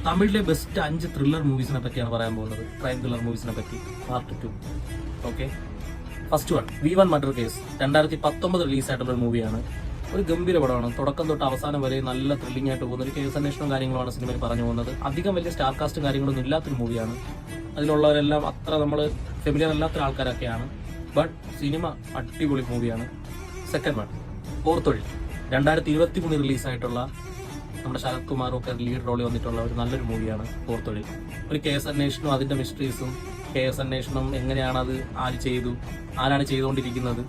തമിഴിലെ best 5 thriller മൂവീസിനെ പറ്റിയാണ് പറയാൻ പോകുന്നത്. ക്രൈം ത്രില്ലർ മൂവീസിനെ പറ്റി part 2. Okay, first one V1 murder case 2019 റിലീസായിട്ടുള്ള ഒരു മൂവിയാണ്. ഒരു ഗംഭീര പടമാണ്. തുടക്കം തൊട്ട് അവസാനം വരെ നല്ല ത്രില്ലിംഗ് ആയിട്ട് പോകുന്ന ഒരു കേസ് അന്വേഷണവും കാര്യങ്ങളുമാണ് സിനിമയിൽ പറഞ്ഞു പോകുന്നത്. അധികം വലിയ സ്റ്റാർ കാസ്റ്റും കാര്യങ്ങളൊന്നും ഇല്ലാത്തൊരു മൂവിയാണ്. അതിലുള്ളവരെല്ലാം അത്ര നമ്മൾ ഫെമിലിയർ അല്ലാത്ത ആൾക്കാരൊക്കെയാണ്. ബട്ട് സിനിമ അടിപൊളി മൂവിയാണ്. സെക്കൻഡ് വൺ പോർത്തൊഴിൽ 2023 റിലീസായിട്ടുള്ള നമ്മുടെ ശരത് കുമാറും ഒക്കെ ലീഡ് റോളിൽ വന്നിട്ടുള്ള ഒരു നല്ലൊരു മൂവിയാണ് പോർത്തൊഴിൽ. ഒരു കേസ് അന്വേഷണവും അതിന്റെ മിസ്റ്ററീസും, കേസ് അന്വേഷണം എങ്ങനെയാണ്, അത് ആര് ചെയ്തു, ആരാണ് ചെയ്തുകൊണ്ടിരിക്കുന്നത്,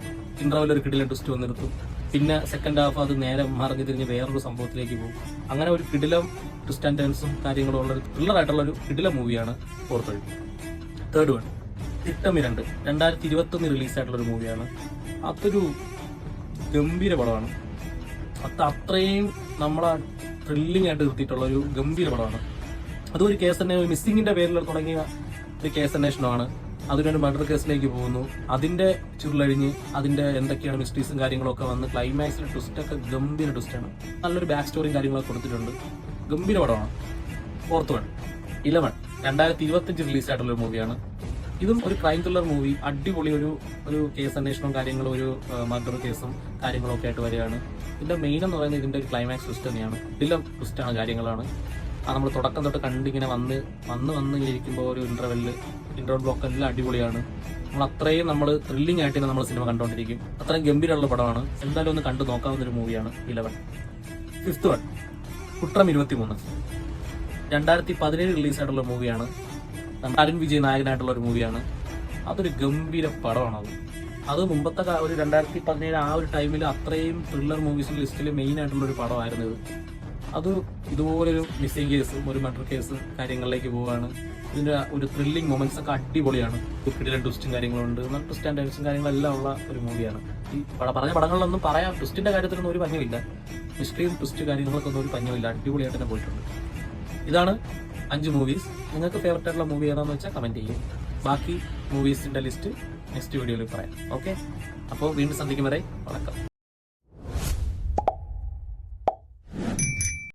ഇന്റർവെൽ ഒരു കിടിലൻ ട്വിസ്റ്റ് വന്നിരുത്തും. പിന്നെ സെക്കൻഡ് ഹാഫ് അത് നേരെ മറിഞ്ഞു തിരിഞ്ഞ് വേറൊരു സംഭവത്തിലേക്ക് പോകും. അങ്ങനെ ഒരു കിടിലം ട്വിസ്റ്റ് ആൻഡ് ടേൺസും കാര്യങ്ങളും ഉള്ള ഒരു ത്രില്ലറായിട്ടുള്ള ഒരു കിടിലം മൂവിയാണ് പോർത്തൊഴിൽ. തേർഡ് വൺ തിട്ടം 2 2021 റിലീസായിട്ടുള്ള ഒരു മൂവിയാണ്. അതൊരു ഗംഭീര പടമാണ്. അത്രയും നമ്മളെ ത്രില്ലിംഗ് ആയിട്ട് നിർത്തിയിട്ടുള്ള ഒരു ഗംഭീര പടമാണ്. അതും ഒരു കേസ് തന്നെ, ഒരു മിസ്സിങ്ങിന്റെ പേരിൽ തുടങ്ങിയ ഒരു കേസ് അന്വേഷണമാണ്. അതിനൊരു മർഡർ കേസിലേക്ക് പോകുന്നു. അതിന്റെ ചുരുളഴിഞ്ഞ് അതിന്റെ എന്തൊക്കെയാണ് മിസ്റ്ററീസും കാര്യങ്ങളൊക്കെ വന്ന് ക്ലൈമാക്സിലെ ട്വിസ്റ്റൊക്കെ ഗംഭീര ട്വിസ്റ്റാണ്. നല്ലൊരു ബാക്ക് സ്റ്റോറിയും കാര്യങ്ങളൊക്കെ കൊടുത്തിട്ടുണ്ട്. ഗംഭീര പടമാണ്. ഫോർത്ത് വൺ 11 2025 റിലീസായിട്ടുള്ള ഒരു മൂവിയാണ്. ഇതും ഒരു ക്രൈം ത്രില്ലർ മൂവി. അടിപൊളി ഒരു കേസ് അന്വേഷണവും കാര്യങ്ങളും, ഒരു മർഡർ കേസും കാര്യങ്ങളും ഒക്കെ ആയിട്ട് വരികയാണ്. ഇതിന്റെ മെയിൻ എന്ന് പറയുന്നത് ഇതിന്റെ ഒരു ക്ലൈമാക്സ് ട്വിസ്റ്റ് തന്നെയാണ്. ഇതിലും ട്വിസ്റ്റാണ്, കാര്യങ്ങളാണ്. നമ്മൾ തുടക്കം തൊട്ട് കണ്ടിങ്ങനെ വന്ന് ഇരിക്കുമ്പോൾ ഒരു ഇന്റർവെൽ ബ്ലോക്ക് എല്ലാം അടിപൊളിയാണ്. നമ്മൾ ത്രില്ലിംഗ് ആയിട്ട് നമ്മൾ സിനിമ കണ്ടുകൊണ്ടിരിക്കും. അത്രയും ഗംഭീരമുള്ള പടമാണ്. എന്തായാലും ഒന്ന് കണ്ടു നോക്കാവുന്ന ഒരു മൂവിയാണ് 11. ഫിഫ്ത്ത് വൺ കുട്രം 23 2017 റിലീസായിട്ടുള്ള മൂവിയാണ്. അരുൺ വിജയ് നായകനായിട്ടുള്ള ഒരു മൂവിയാണ്. അതൊരു ഗംഭീര പടമാണ്. അത് മുമ്പത്തെ ഒരു 2017 ആ ഒരു ടൈമിൽ അത്രയും ത്രില്ലർ മൂവീസിന്റെ ലിസ്റ്റിൽ മെയിൻ ആയിട്ടുള്ള ഒരു പടമായിരുന്നു ഇത്. അത് ഇതുപോലൊരു മിസ്സിംഗ് കേസും ഒരു മർഡർ കേസും കാര്യങ്ങളിലേക്ക് പോവുകയാണ്. ഇതിന്റെ ഒരു ത്രില്ലിംഗ് മൊമെന്റ്സ് ഒക്കെ അടിപൊളിയാണ്. കിടിലൻ ട്വിസ്റ്റും കാര്യങ്ങളുണ്ട്. ട്വിസ്റ്റ് ആൻഡ് ടേൺസും കാര്യങ്ങളെല്ലാം ഉള്ള ഒരു മൂവിയാണ്. ഈ പറഞ്ഞ പടങ്ങളിലൊന്നും പറയാം, ട്വിസ്റ്റിന്റെ കാര്യത്തിലൊന്നും ഒരു പഞ്ഞമില്ല. മിസ്റ്ററിയും ട്വിസ്റ്റ് കാര്യങ്ങളൊക്കെ ഒന്നും ഒരു പഞ്ഞമില്ല. അടിപൊളിയായിട്ട് തന്നെ പോയിട്ടുണ്ട്. ഇതാണ് 5 മൂവീസ്. നിങ്ങൾക്ക് ഫേവറേറ്റ് ആയിട്ടുള്ള മൂവി ഏതാണെന്ന് വെച്ചാൽ കമന്റ് ചെയ്യും. ബാക്കി മൂവീസിന്റെ ലിസ്റ്റ് നെക്സ്റ്റ് വീഡിയോയിൽ പറയാം. ഓക്കെ, അപ്പോൾ വീണ്ടും സന്ധിക്കും വരെ വണക്കം.